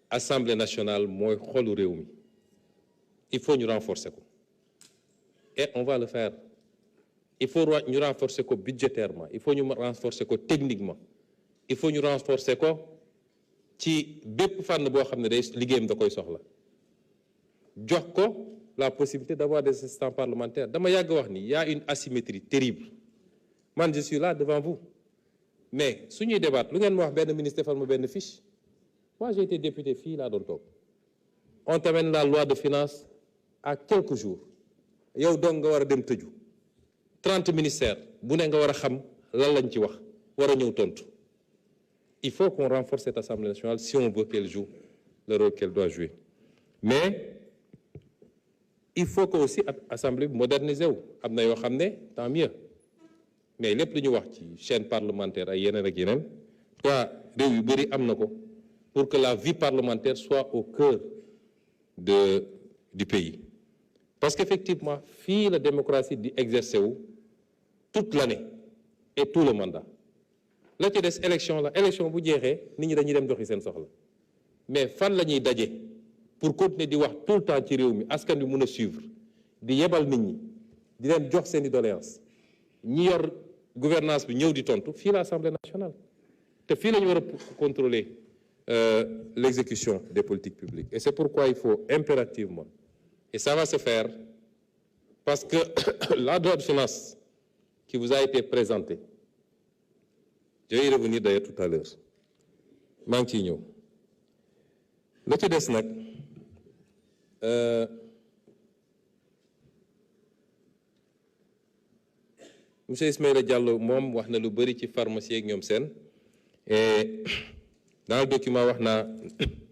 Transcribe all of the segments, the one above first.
Assemblée nationale mooy xolu réew mi il faut ñu renforcer ko et on va le faire il faut ñu renforcer ko budgétairement il faut ñu renforcer ko techniquement il faut ñu renforcer ko ci bépp fànn boo xam ne day liggéeyam da koy soxla jox ko la possibilité d'avoir des assistants parlementaires dama yàgg wax ni y a une asymétrie terrible man je suis là devant vous mais suñuy débattre lu ngeen ma wax benn ministre defal ma benn fiche moi j'ai été député fii laa doon toog on t'amène la loi de finances à quelques jours yow donc nga war a dem tëju 30 ministères bu ne nga war a xam lan lañ ci wax war a ñëw tontu il faut qu'on renforce cette Assemblée nationale si on veut qu'elle joue le rôle qu'elle doit jouer mais il faut que aussi Assemblée bi moderniser wu am na yoo xam ne tant mieux mais lépp lu ñu wax ci chaîne parlementaire ay yeneen ak yeneen toi réew yu bëri am na ko pour que la vie parlementaire soit au cœur du pays parce qu'effectivement fii la démocratie di exercer wu toute l'année et tout le mandat la ci des élection la élection bu jeexee nit ñi dañuy dem doxi seen soxla mais fan la ñuy daje pour continuer di wax tout le temps ci réew mi askan wi mun a suivre di yebal nit ñi di leen jox seen i doléance ñi yor gouvernance bi ñëw di tontu fii la Assemblée nationale te fii la ñu war a contrôler l'exécution des politiques publiques et c'est pourquoi il faut impérativement et ça va se faire parce que la loi de finances qui vous a été présentée je vais y revenir d'ailleurs tout à l'heure maa ngi ciy ñëw la ci des nag monsieur Ismaïla Diallo moom wax na lu bëri ci pharmacie ak ñoom seen et dans le document wax naa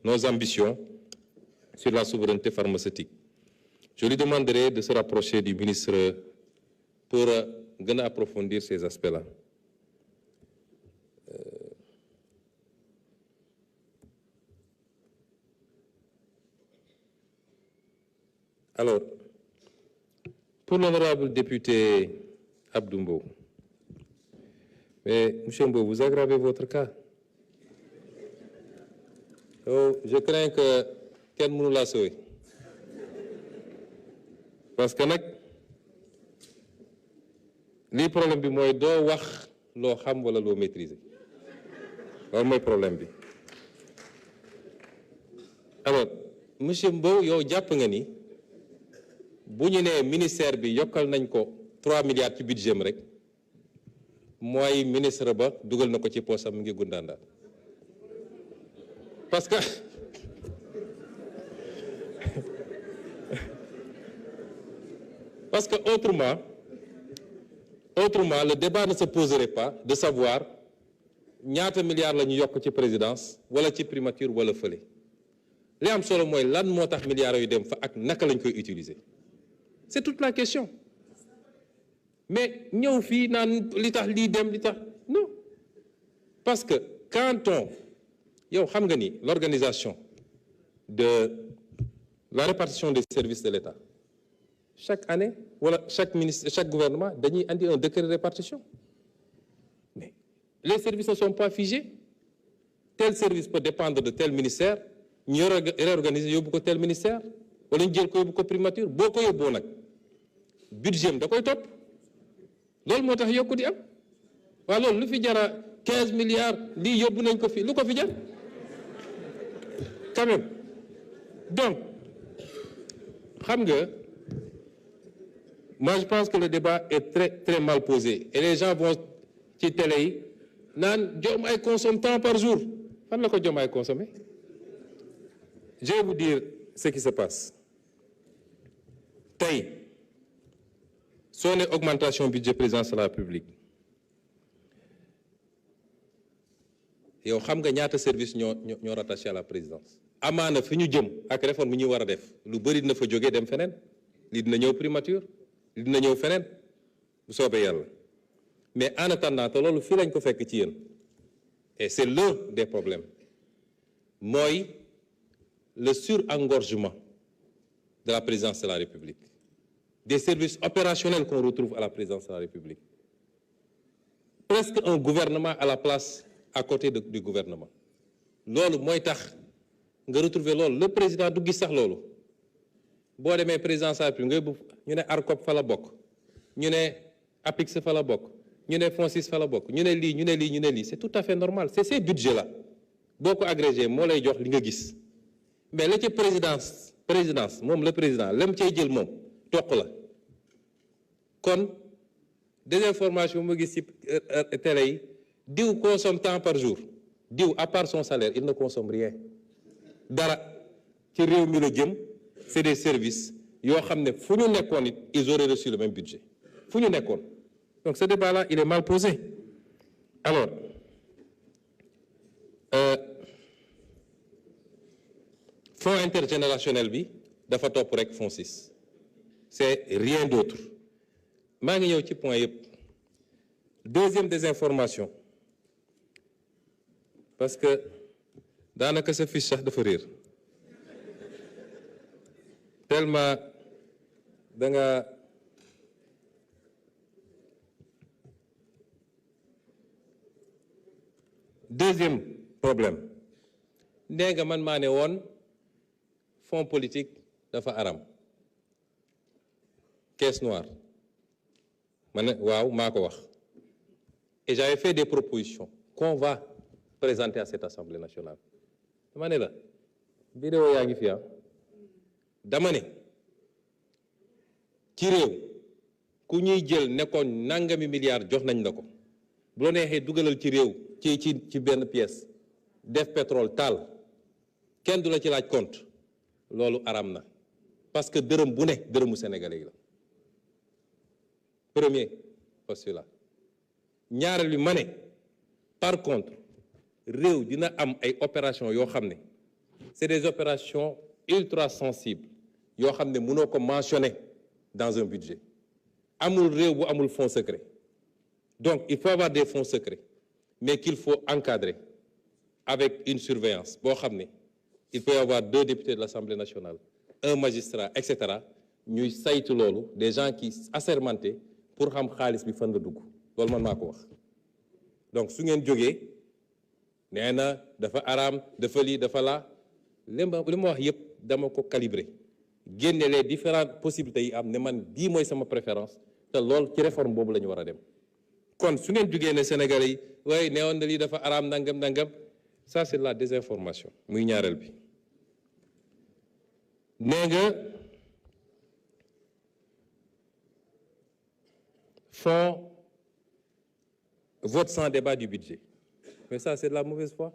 nos ambitions sur la souveraineté pharmaceutique je lui demanderai de se rapprocher du ministre pour gën a approfondir ces aspects-là alors pour l'honorable député Abdou Mbow mais monsieur Mbow vous aggravez votre cas je crains que kenn mënu laa sauver parce que nag lii problème bi mooy doo wax loo xam wala loo maîtriser loolu mooy problème bi alors monsieur Mbow yow jàpp nga ni bu ñu nee ministère bi yokkal nañ ko 3 milliards ci budget am rek mooy ministre ba dugal na ko ci poosam mu ngi gundaandaat parce que autrement le débat ne se poserait pas de savoir ñaata milliards la ñu yokk ci présidence wala ci primature wala fële li am solo mooy lan moo tax milliards yu dem fa ak naka lañ koy utiliser c'est toute la question mais ñëw fii naan li tax lii dem li tax non parce que quand on yow xam nga ni l'organisation de la répartition des services de l'État chaque année wala chaque ministre chaque gouvernement dañuy andi un décret de répartition mais les services ne sont pas figés tel service peut dépendre de tel ministère ñu réorganiser yóbbu ko tel ministère wala ñu jël ko yóbbu ko primature boo ko yóbboo nag budget da koy topp loolu moo tax yokku di am waaw loolu lu fi jara 15 milliards lii yóbbu nañ ko fi lu ko fi jar quand même donc xam nga moi je pense que le débat est très très mal posé et les gens vont ci télé yi naan Diomaye consomme tant par jour fan la ko Diomaye consommer je vais vous dire ce qui se passe tey soo ne augmentation budget présidence de la République yow xam nga ñaata service ñoo rattaché à la présidence amaana fi ñu jëm ak réforme yi ñu war a def lu bëri dina fa jógee dem feneen lii dina ñëw primature lii dina ñëw feneen bu soobee yàlla mais en attendant te loolu fii lañ ko fekk ci yéen et c'est l'un des problèmes mooy le surengorgement de la présidence de la République des services opérationnels qu'on retrouve à la présidence de la République presque un gouvernement à la place à côté du gouvernement loolu mooy tax nga retrouver loolu le président du gis sax loolu boo demee président sa République ngay bu ñu ne ARCOP fa la bokk ñu ne APIX fa la bokk ñu ne FONSIS fa la bokk ñu ne lii ñu ne lii ñu ne lii c'est tout à fait normal c'est ces budgets là boo ko agrégé moo lay jox li nga gis mais la ca présidence moom le président lam cay jël moom toq la kon désinformation ma gis ci télé yi diw consomme tant par jour diw à part son salaire il ne consomme rien dara ci réew mi la jëm c'est des services yoo xam ne fu ñu nekkoon it ils auraient reçu le même budget fu ñu nekkoon donc ce débat là il est mal posé alors fonds intergénérationnel bi dafa topp rek FONSIS c'est rien d'autre maa ngi ñëw ci point yëpp deuxième désinformation parce que daanaka sa fiche sax dafa réer tellement da nga deuxième problème nee nga man maa ne woon fonds politique dafa aram caisse noire ma ne waaw maa ko wax et j'avais fait des propositions qu'on va présenter à cette Assemblée nationale dama ne la vidéo yaa ngi fi dama ne ci réew ku ñuy jël nekkoon nangami milliards jox nañ la ko bu la neexee dugalal ci réew ci benn pièce def pétrole taal kenn du la ci laaj compte loolu aram na parce que dërëm bu ne dërëmu sénégalais yi la premier postulat ñaareel bi ma ne par contre réew dina am ay opérations yoo xam ne c'est des opérations ultra sensibles yoo xam ne mënoo ko mentionner dans un budget amul réew bu amul fonds secret donc il faut avoir des fonds secrets mais qu'il faut encadrer avec une surveillance boo xam ne il peut y avoir 2 députés de l'Assemblée nationale un magistrat etc. ñuy saytu loolu des gens qui assermentés pour xam xaalis bi fan la dugg loolu man maa ko wax donc su ngeen jógee nee na dafa araam dafa lii dafa laa li ma wax yëpp dama ko calibrer génne les différentes possibilités yi am ne man bii mooy sama préférence te loolu ci réforme boobu la ñu war a dem kon su ngeen jógee ne Sénégalais yi waaye neewoon na lii dafa araam nangam ça c'est la désinformation muy ñaareel bi nee nga fonds vote sans débat du budget mais ça c'est de la mauvaise foi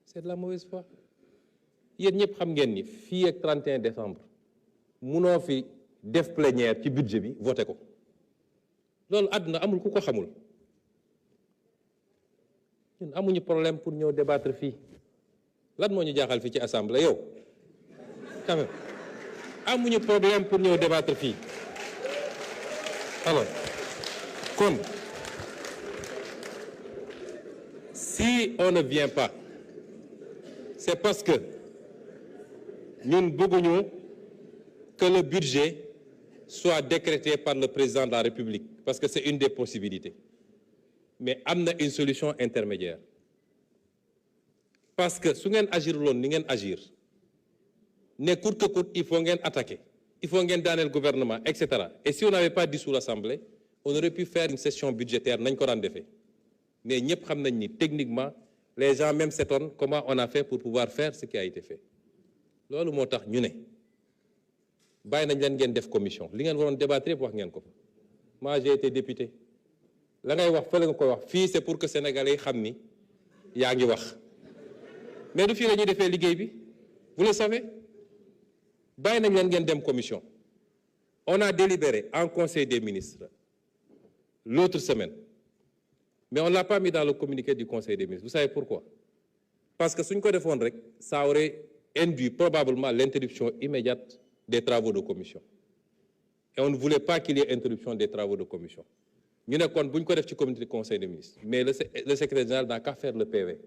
c'est de la mauvaise foi yéen ñëpp xam ngeen ni fii ak 31 décembre munoo fi def plénière ci budget bi voté ko loolu àdduna amul ku ko xamul ñun amuñu problème pour ñëw débattre fii lan moo ñu jaaxal fii ci assemblée yow quand même amuñu problème pour ñëw débattre fii alors kon si on ne vient pas c'est parce que ñun bëgguñu que le budget soit décrété par le président de la République parce que c'est une des possibilités mais am na une solution intermédiaire parce que su ngeen agir loon ni ngeen agir ne coûte que coûte il faut ngeen attaquer il faut ngeen daaneel gouvernement etc. et si on n'avait pas dissous l'Assemblée on aurait pu faire une session budgétaire nañ ko daan defee mais ñëpp xam nañ ni techniquement les gens même s'étonnent comment on a fait pour pouvoir faire ce qui a été fait loolu moo tax ñu ne bàyyi nañ leen ngeen def commission li ngeen waroon débattre yëpp wax ngeen ko fa moi j'ai été député la ngay wax fële nga koy wax fii c'est pour que sénégalais yi xam ni yaa ngi wax mais du fii la ñuy defee liggéey bi vous le savez bàyyi nañ leen ngeen dem commission on a délibéré en conseil des ministres l'autre semaine mais on l'a pas mis dans le communiqué du conseil des ministres vous savez pourquoi parce que suñ ko defoon rek ça aurait induit probablement l'interruption immédiate des travaux de commission et on ne voulait pas qu'il y ait interruption des travaux de commission ñu ne kon bu ñu ko def ci comité du conseil des ministres mais le secrétaire général n'a qu'à faire le PV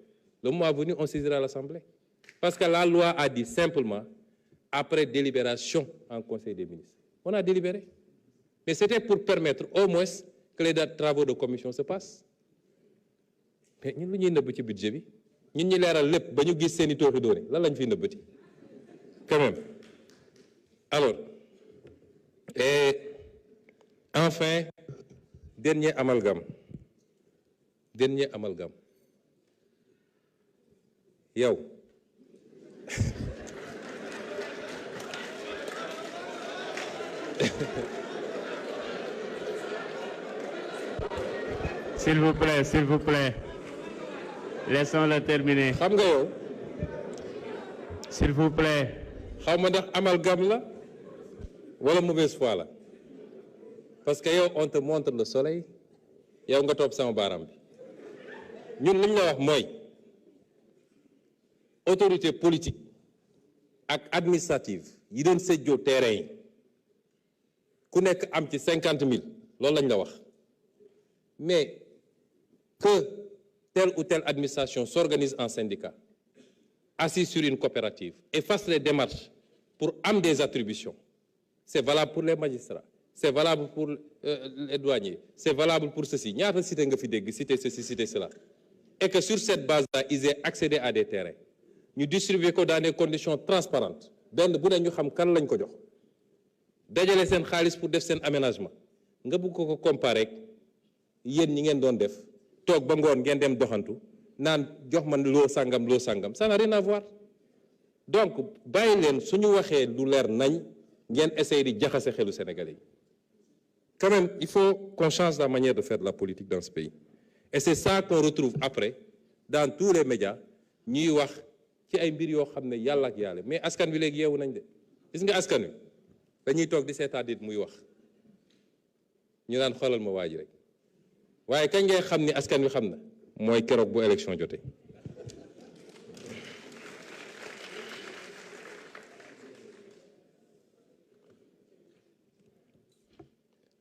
le moment venu on saisira l'Assemblée parce que la loi a dit simplement après délibération en conseil des ministres on a délibéré mais c'était pour permettre au moins que les travaux de commission se passent mais ñun lu ñuy nëbb ci budget bi ñun ñi leeral lépp ba ñu gis seeni tooxi doone lan lañ fi nëbbati quand même. Alors et enfin dernier amalgame yow s'il vous plaît laissons-le terminer. xam nga yow s'il vous plaît. xaw ma ndax amalgame la wala mauvaise foi la parce que yow on te montre le soleil yow nga topp sama baaraam bi ñun li ñu la wax mooy autorité politique ak administrative yi doon séddoo terrain yi ku nekk am ci 50 000 loolu lañ la wax mais que telle ou telle administration s'organise en syndicat assis sur une coopérative et fasse les démarches pour am des attributions c'est valable pour les magistrats c'est valable pour les douaniers c'est valable pour ceci ñaata cité nga fi dégg cité ceci cité cela et que sur cette base-là ils aient accédé à des terrains ñu distribuer ko dans des conditions transparentes benn bu ne ñu xam kan lañ ko jox dajale seen xaalis pour def seen aménagement nga bëgg ko comparer yéen ñi ngeen doon def toog ba ngoon ngeen dem doxantu naan jox man loo sàngam ça n'a rien à voir donc bàyyi leen suñu waxee lu leer nañ ngeen essayer di jaxase xelu Sénégalais yi quand même il faut qu'on change la manière de faire de la politique dans ce pays et c'est ça qu'on retrouve après dans tous les médias ñuy wax ci ay mbir yoo xam ne yàlla ak yàlla mais askan wi léegi yeewu nañ de gis nga askan wi dañuy toog di seetaan nit muy wax ñu naan xoolal ma waa ji rek waaye kañ ngay xam ni askan wi xam na mooy keroog bu élection jotee.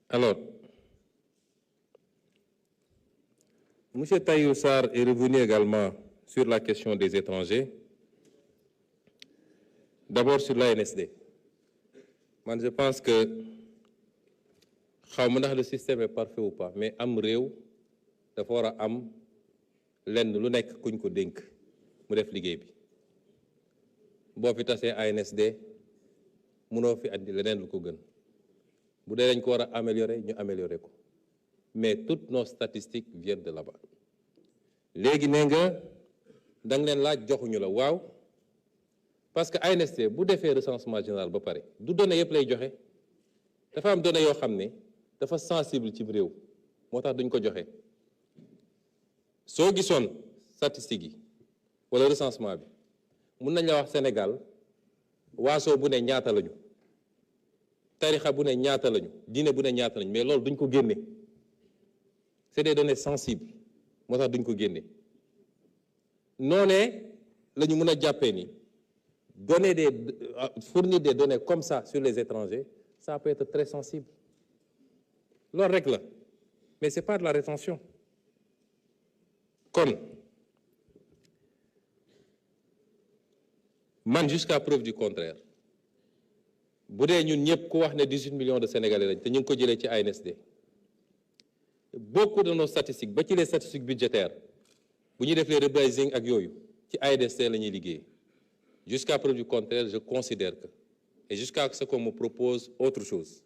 Alors, M. Tahirou Sarr est revenu également sur la question des étrangers. D'abord sur l'ANSD. Moi, je pense que xaw ma ndax le système est parfait ou pas mais am réew dafa war a am lenn lu nekk kuñ ko dénk mu def liggéey bi boo fi tasee ANSD mënoo fi andi leneen lu ko gën bu dee dañ ko war a améliorer ñu améliorer ko mais toutes nos statistiques viennent de là-bas léegi nee nga da nga leen laaj joxuñu la waaw parce que ANSD bu defee recensement général ba pare du données yëpp lay joxe dafa am données yoo xam ne dafa sensible ci réew moo tax duñ ko joxe soo gisoon statistiques yi wala recensement bi mun nañ la wax Sénégal waaso bu ne ñaata lañu tarixa bu ne ñaata lañu diine bu ne ñaata lañu mais loolu duñ ko génne c'est des données sensibles moo tax duñ ko génne noonee la ñu mën a jàppee ni fournir des données comme ça sur les étrangers ça peut être très sensible loolu rek la mais c'est pas de la rétention kon man jusqu'à preuve du contraire bu dee ñun ñëpp ku wax ne 18 millions de Sénégalais lañ te ñu ngi ko jëlee ci ANSD beaucoup de nos statistiques ba ci les statistiques budgétaires bu ñuy def les rebasing ak yooyu ci ANSD la ñuy liggéey jusqu'à preuve du contraire je considère que et jusqu'à ce qu'on me propose autre chose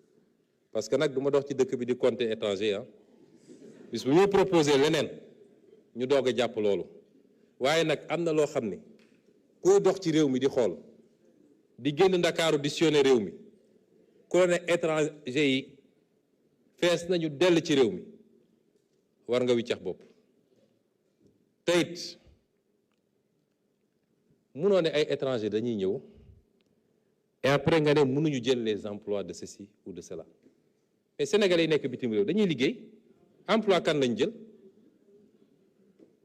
parce que nag du ma dox ci dëkk bi di compter étranger ah bis bu ñu proposer leneen ñu doog a jàpp loolu waaye nag am na loo xam ne kuy dox ci réew mi di xool di génn Ndakaaru di sillonner réew mi ku ne étranger yi fees nañu dell ci réew mi war nga wiccax bopp te it munoo ne ay étranger dañuy ñëw et après nga ne mënuñu jël les emplois de ceci ou de cela mais sénégalais yi nekk bitim réew dañuy liggéey emploi kan lañ jël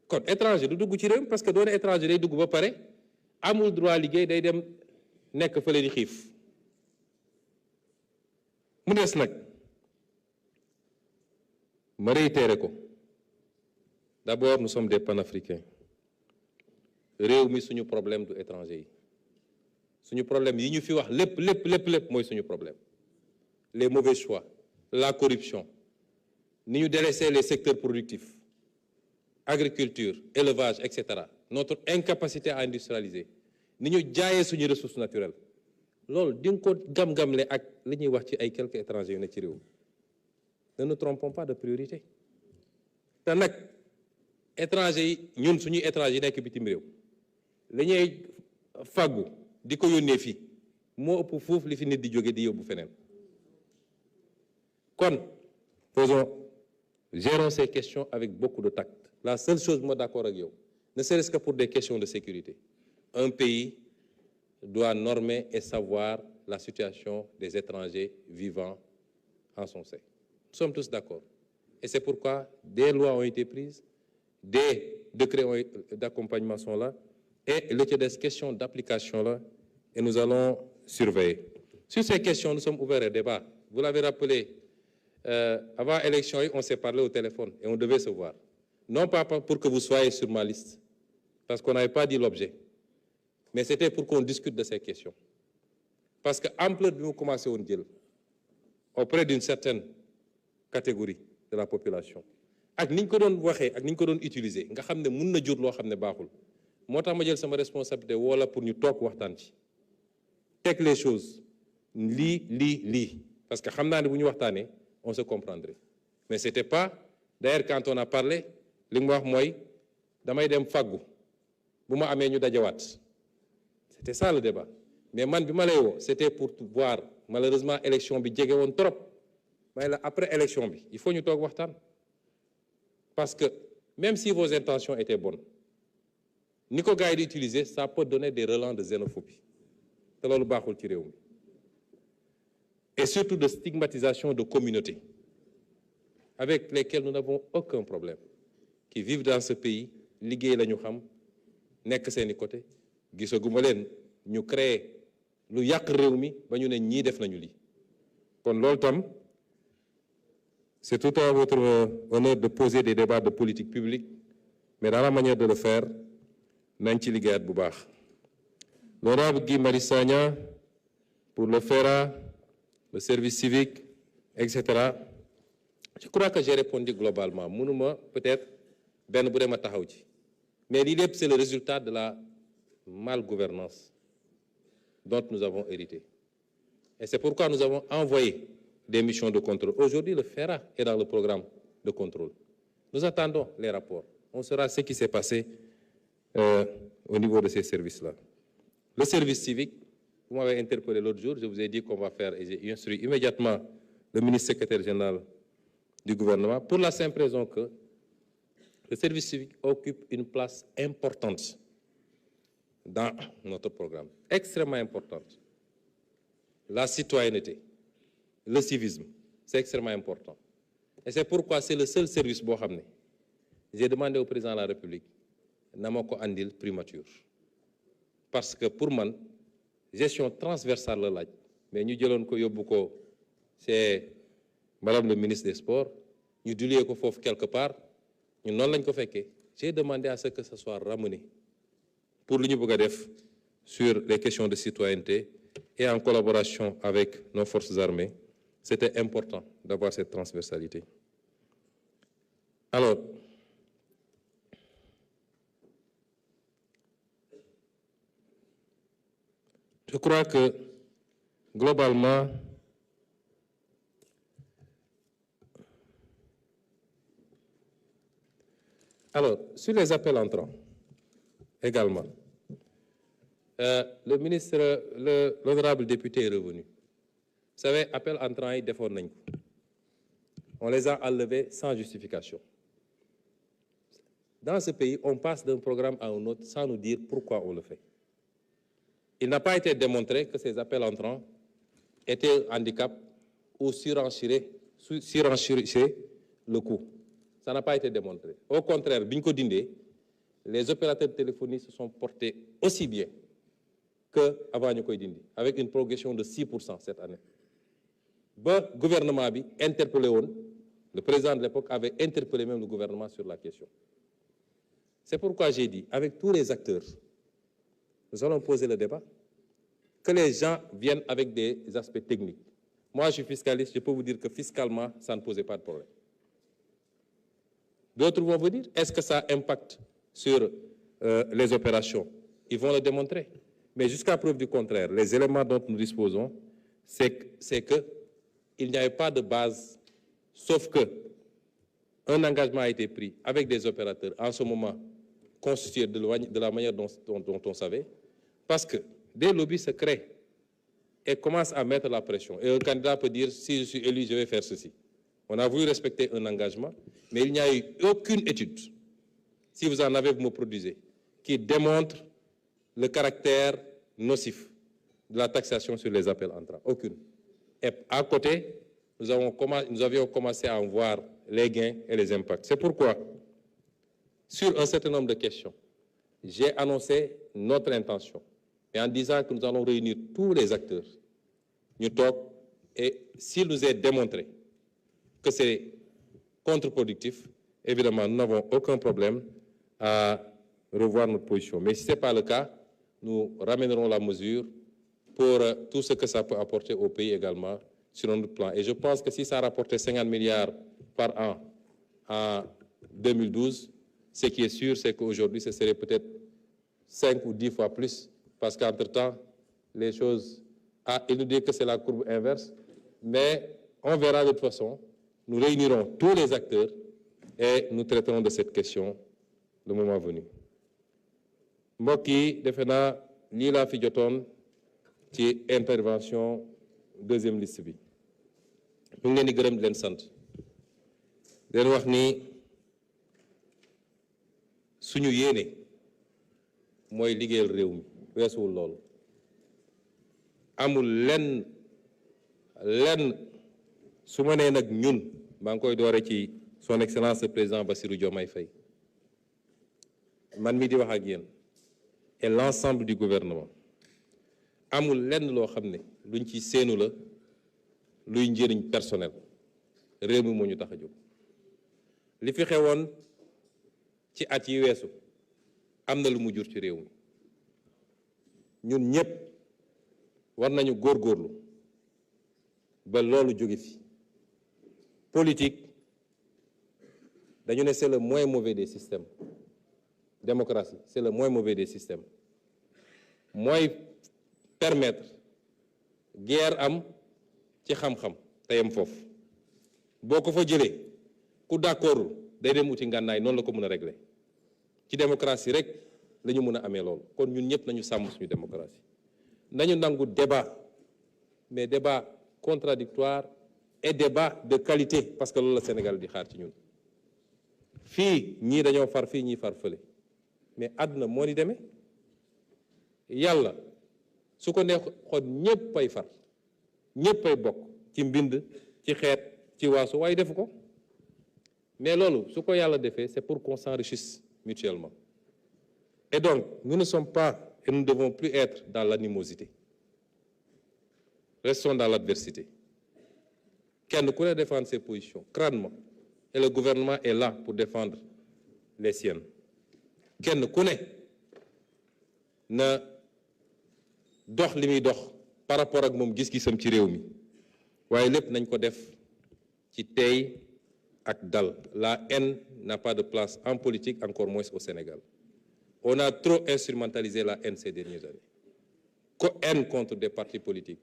kon étranger du dugg ci réew parce que doone étranger day dugg ba pare amul droit liggéey day dem nekk fële di xiif mu des nag ma réitéré ko d'abord nous sommes des panafricains réew mi suñu problème du étranger yi suñu problème yi ñu fi wax lépp mooy suñu problème les mauvais choix la corruption ni ñu délaissé les secteurs productifs agriculture élevage etc notre incapacité à industrialiser, ni ñu jaayee suñu ressources naturelles loolu di nga ko gam-gamle ak li ñuy wax ci ay quelques étrangers yu ne ci réew. Ne nous trompons pas de priorité te nag étrangers yi ñun suñuy étrangers yi nekk bitim réew li ñuy fàggu di ko yónnee fii moo ëpp foofu li fi nit di jóge di yóbbu feneen. Kon gérons ces questions avec beaucoup de tact. La seule chose, moi d'accord avec vous, ne serait-ce que pour des questions de sécurité, un pays doit normer et savoir la situation des étrangers vivant en son sein. Nous sommes tous d'accord. Et c'est pourquoi des lois ont été prises, des décrets d'accompagnement sont là, et il y a des questions d'application là, et nous allons surveiller. Sur ces questions, nous sommes ouverts au débat. Vous l'avez rappelé, avant l'élection, on s'est parlé au téléphone et on devait se voir. Non pas pour que vous soyez sur ma liste, parce qu'on n'avait pas dit l'objet, mais c'était pour qu'on discute de ces questions. Parce que l'ampleur de nous commencer à dire auprès d'une certaine catégorie de la population, ak niñ ko doon waxee ak niñ ko doon utiliser nga xam ne mën na jur loo xam ne baaxul moo tax ma jël sama responsabilité wala pour ñu toog waxtaan ci teg les choses lii parce que xam naa ne bu ñu waxtaanee on se comprendrait. Mais ce n'était pas, d'ailleurs quand on a parlé, li mu wax mooy damay dem fàggu bu ma amee ñu dajawaat. C'était ça le débat. Mais man bi ma lay woo c'était pour voir malheureusement élection bi jege woon trop mais là après élection bi il faut ñu toog waxtaan. Parce que même si vos intentions étaient bonnes, ni ko gars yi di utiliser ça peut donner des relents de xénophobie te loolu baaxul ci réew mi. Et surtout de stigmatisation de communautés avec lesquelles nous n'avons aucun problème, qui vivent dans ce pays, liggéey la ñu xam nekk seeni côté gisaguma leen ñu créer lu yàq réew mi ba ñu ne ñii def nañu lii. Kon loolu tam c'est tout à votre honneur de poser des débats de politique publique, mais dans la manière de le faire nañ ci liggéeyaat bu baax. L'honorable Guy Marius Sagna pour le FERA, le service civique, etc. Je crois que j'ai répondu globalement. Mënuma peut-être benn bu dee ma taxaw ci mais lii lépp c'est le résultat de la malgouvernance dont nous avons hérité. Et c'est pourquoi nous avons envoyé des missions de contrôle. Aujourd'hui, le FERA est dans le programme de contrôle. Nous attendons les rapports. On saura ce qui s'est passé au niveau de ces services-là. Le service civique, vous m'avez interpellé l'autre jour, je vous ai dit qu'on va faire, et j'ai instruit immédiatement le ministre secrétaire général du gouvernement, pour la simple raison que le service civique occupe une place importante dans notre programme, extrêmement importante. La citoyenneté, le civisme, c'est extrêmement important. Et c'est pourquoi c'est le seul service boo xam ne j'ai demandé au président de la République na ma ko andil primature. Parce que pour man gestion transversale la laaj mais ñu jëloon ko yóbbu ko c'est madame le ministre des Sports ñu dulier ko foofu quelque part ñun noonu lañ ko fekkee. J'ai demandé à ce que ça soit ramené pour lu ñu bëgg a def sur les questions de citoyenneté et en collaboration avec nos forces armées. C'était important d'avoir cette transversalité. Alors, je crois que globalement, alors sur les appels entrants également, le ministre, l'honorable député est revenu. Vous savez, appel entrants yi defoon nañ ko. On les a enlevés sans justification. Dans ce pays, on passe d'un programme à un autre sans nous dire pourquoi on le fait. Il n'a pas été démontré que ces appels entrants étaient un handicap ou surenchiraient le coût. Ça n'a pas été démontré. Au contraire, bi ñu ko dindee, les opérateurs de téléphonie se sont portés aussi bien qu'avant ñu koy dindi, avec une progression de 6% cette année. Le gouvernement bi interpellé woon, le président de l'époque avait interpellé même le gouvernement sur la question. C'est pourquoi j'ai dit, avec tous les acteurs, nous allons poser le débat, que les gens viennent avec des aspects techniques. Moi, je suis fiscaliste, je peux vous dire que fiscalement, ça ne posait pas de problème. D'autres vont vous dire, est-ce que ça impacte sur les opérations. Ils vont le démontrer. Mais jusqu'à preuve du contraire, les éléments dont nous disposons, c'est qu'il n'y avait pas de base, sauf que un engagement a été pris avec des opérateurs en ce moment constitués de la manière dont on savait, parce que des lobbies se créent et commencent à mettre la pression. Et un candidat peut dire, si je suis élu, je vais faire ceci. On a voulu respecter un engagement, mais il n'y a eu aucune étude, si vous en avez, vous me produisez, qui démontre le caractère nocif de la taxation sur les appels entrants. Aucune. Et à côté, nous avions commencé à en voir les gains et les impacts. C'est pourquoi, sur un certain nombre de questions, j'ai annoncé notre intention, et en disant que nous allons réunir tous les acteurs, nous talk, et s'il nous est démontré que c'est contre-productif, évidemment, nous n'avons aucun problème à revoir notre position. Mais si ce n'est pas le cas, nous ramènerons la mesure pour tout ce que ça peut apporter au pays également sur notre plan. Et je pense que si ça rapportait 50 milliards par an en 2012, ce qui est sûr, c'est qu'aujourd'hui, ce serait peut-être 5 ou 10 fois plus, parce qu'entre-temps, les choses... il nous dit que c'est la courbe inverse, mais on verra de toute façon. Nous réunirons tous les acteurs et nous traiterons de cette question le moment venu. mbokk yi defe naa lii laa fi jotoon ci intervention deuxième liste bi ñu ngi leen di gërëm di leen sant di leen wax ni suñu yéene mooy liggéeyal réew mi weesuwul loolu amul lenn su ma nee nag ñun maa ngi koy doore ci son excellence le président Bassirou Diomaye Faye man mi di wax ak yéen et l'ensemble du gouvernement amul lenn loo xam ne luñ ci séenu la luy njëriñ personnel réew mi moo ñu tax a jóg li fi xewoon ci at yi weesu am na lu mu jur ci réew mi ñun ñëpp war nañu góorgóorlu ba loolu jóge fi politique dañu ne c'est le moins mauvais des systèmes démocratie c'est le moins mauvais des systèmes mooy permettre guerre am ci xam-xam te yem foofu boo ko fa jëlee ku d'accord day dem uti ngànnaay noonu la ko mën a régler ci démocratie rek la ñu mën a amee loolu kon ñun ñëpp nañu sàmm suñu démocratie nañu nangu débat mais débat contradictoire et débat de qualité parce que loolu la Sénégal di xaar ci ñun fii ñii dañoo far fii ñii far fële mais àdduna moo ni demee yàlla su ko neexoon ñëpp ay far ñëpp ay bokk ci mbind ci xeet ci waasu waaye defu ko mais loolu su ko yàlla defee c'est pour qu'on s'enrichisse mutuellement et donc nous ne sommes pas et nous ne devons plus être dans l'animosité restons dans l'adversité kenn ku ne défendre ses positions crânement et le gouvernement est là pour défendre les siennes kenn ku ne na dox li muy dox par rapport ak moom gis-gisam ci réew mi waaye lépp nañ ko def ci tey ak dal. La haine n'a pas de place en politique, encore moins au Sénégal. On a trop instrumentalisé la haine ces dernières années. Haine contre des partis politiques,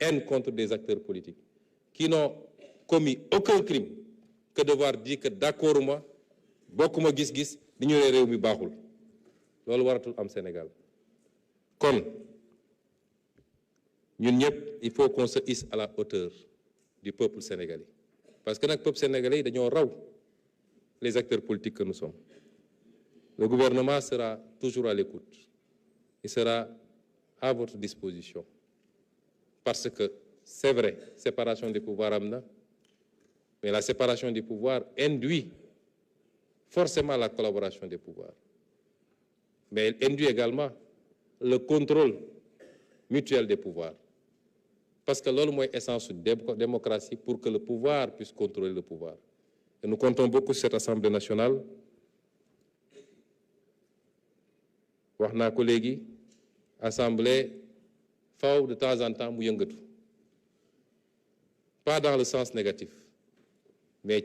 haine contre des acteurs politiques qui n'ont commis aucun crime que de devoir dire que d'accord moi bokkuma gis-gis di ñu réew mi baaxul loolu waratul am Sénégal kon ñun ñëpp il faut qu'on se hisse à la hauteur du peuple sénégalais parce que nag peuple sénégalais yi dañoo raw les acteurs politiques que nous sommes. Le gouvernement sera toujours à l'écoute, il sera à votre disposition parce que c'est vrai, séparation des pouvoirs am na mais la séparation des pouvoirs induit forcément la collaboration des pouvoirs mais elle induit également le contrôle mutuel des pouvoirs parce que loolu mooy essence de démocratie pour que le pouvoir puisse contrôler le pouvoir et nous comptons beaucoup sur cette Assemblée nationale wax naa ko léegi assemblée faw de temps en temps mu yëngatu pas dans le sens négatif mais